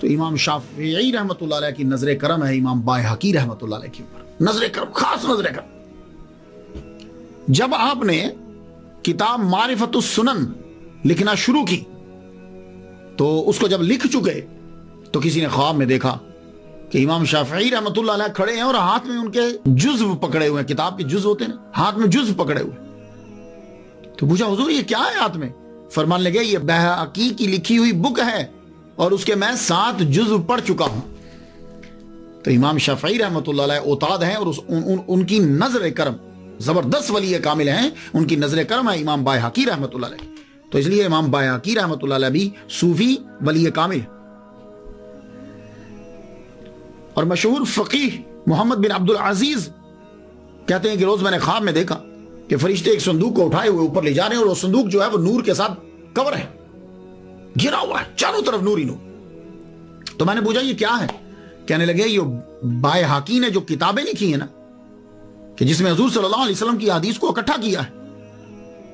تو امام شافعی رحمۃ اللہ علیہ کی نظر کرم ہے امام بائحقی رحمۃ اللہ علیہ کے اوپر، نظر کرم، خاص نظر کرم۔ جب آپ نے کتاب معرفت السنن لکھنا شروع کی تو اس کو جب لکھ چکے تو کسی نے خواب میں دیکھا کہ امام شافعی رحمۃ اللہ علیہ کھڑے ہیں اور ہاتھ میں ان کے جزو پکڑے ہوئے ہیں، کتاب کے جزو ہوتے ہیں، ہاتھ میں جزو پکڑے ہوئے۔ تو پوچھا حضور یہ کیا ہے ہاتھ میں؟ فرمان لگے یہ بہقی کی لکھی ہوئی بک ہے اور اس کے میں 7 جزو پڑھ چکا ہوں۔ تو امام شافعی رحمۃ اللہ علیہ اوتاد ہیں اور ان کی نظر کرم زبردست ولی کامل ہیں، ان کی نظر کرم ہے امام بائحقی رحمۃ اللہ علیہ۔ تو اس لیے امام بائحقی رحمۃ اللہ علیہ بھی صوفی ولی کامل۔ اور مشہور فقیہ محمد بن عبد العزیز کہتے ہیں کہ روز میں نے خواب میں دیکھا کہ فرشتے ایک صندوق کو اٹھائے ہوئے اوپر لے جا رہے ہیں اور وہ صندوق جو ہے وہ نور کے ساتھ کور ہے، گھرا ہوا ہے چاروں طرف نور ہی نور۔ تو میں نے پوچھا یہ کیا ہے؟ کہنے لگے یہ بائحقی نے جو کتابیں لکھی ہیں نا، کہ جس میں حضور صلی اللہ علیہ وسلم کی حدیث کو اکٹھا کیا ہے،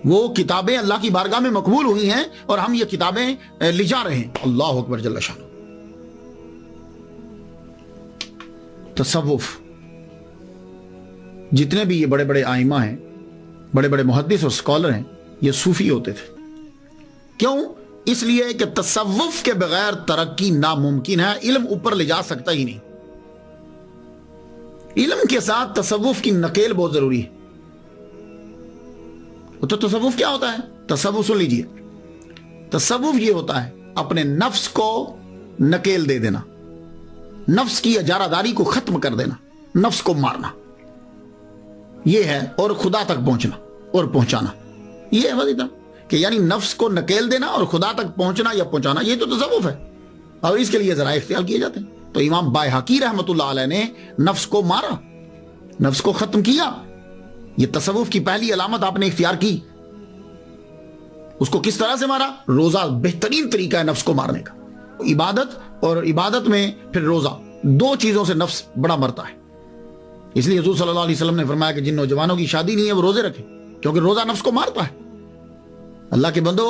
وہ کتابیں اللہ کی بارگاہ میں مقبول ہوئی ہیں اور ہم یہ کتابیں لے جا رہے ہیں۔ اللہ اکبر جل شانہ۔ تصوف، جتنے بھی یہ بڑے بڑے آئمہ ہیں، بڑے بڑے محدث اور اسکالر ہیں، یہ صوفی ہوتے تھے۔ کیوں؟ اس لیے کہ تصوف کے بغیر ترقی ناممکن ہے، علم اوپر لے جا سکتا ہی نہیں۔ علم کے ساتھ تصوف کی نقل بہت ضروری ہے۔ تو تصوف کیا ہوتا ہے؟ تصوف سن لیجئے، تصوف یہ ہوتا ہے اپنے نفس کو نکیل دے دینا، نفس کی اجارہ داری کو ختم کر دینا، نفس کو مارنا، یہ ہے، اور خدا تک پہنچنا اور پہنچانا، یہ ہے وظیفہ کہ یعنی نفس کو نکیل دینا اور خدا تک پہنچنا یا پہنچانا، یہ تو تصوف ہے، اور اس کے لیے ذرائع اختیار کیے جاتے ہیں۔ تو امام بائحقی رحمۃ اللہ علیہ نے نفس کو مارا، نفس کو ختم کیا۔ یہ تصوف کی پہلی علامت آپ نے اختیار کی۔ اس کو کس طرح سے مارا؟ روزہ بہترین طریقہ ہے نفس کو مارنے کا، عبادت، اور عبادت میں پھر روزہ، 2 چیزوں سے نفس بڑا مرتا ہے۔ اس لیے حضور صلی اللہ علیہ وسلم نے فرمایا کہ جن نوجوانوں کی شادی نہیں ہے وہ روزے رکھیں، کیونکہ روزہ نفس کو مارتا ہے۔ اللہ کے بندو،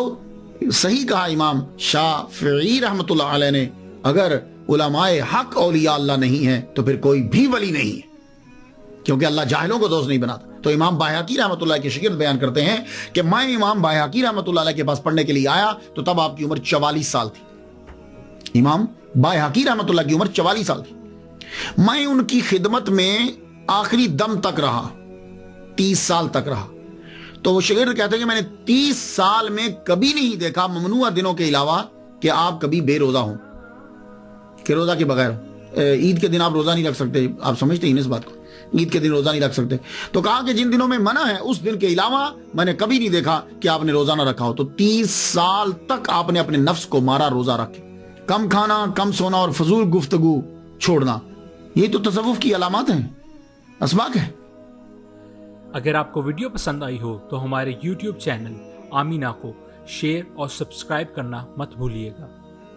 صحیح کہا امام شافعی رحمۃ اللہ علیہ نے، اگر علماء حق اولیاء اللہ نہیں ہیں تو پھر کوئی بھی ولی نہیں ہے، کیونکہ اللہ جاہلوں کو دوست نہیں بناتا۔ تو امام بائحقی رحمۃ اللہ کے شاگرد بیان کرتے ہیں کہ میں امام بائحقی رحمۃ اللہ علیہ کے پاس پڑھنے کے لیے آیا تو تب آپ کی عمر 44 سال تھی۔ امام بائحقی رحمۃ اللہ کی عمر 44 سال تھی۔ میں ان کی خدمت میں آخری دم تک رہا، 30 سال تک رہا۔ تو وہ شاگرد کہتے ہیں کہ میں نے 30 سال میں کبھی نہیں دیکھا ممنوع دنوں کے علاوہ کہ آپ کبھی بے روزہ ہوں، کہ روزہ کے بغیر عید کے دن آپ روزہ نہیں رکھ سکتے، آپ سمجھتے ہیں اس بات کو، عید کے دن روزہ نہیں رکھ سکتے۔ تو کہا کہ جن دنوں میں منع ہے اس دن کے علاوہ میں نے کبھی نہیں دیکھا کہ آپ نے روزہ نہ رکھا ہو۔ تو 30 سال تک آپ نے اپنے نفس کو مارا روزہ رکھ کے، کم کھانا، کم سونا اور فضول گفتگو چھوڑنا، یہ تو تصوف کی علامات ہیں، اسباق ہے۔ اگر آپ کو ویڈیو پسند آئی ہو تو ہمارے YouTube چینل آمینہ کو شیئر اور سبسکرائب کرنا مت بھولیے گا۔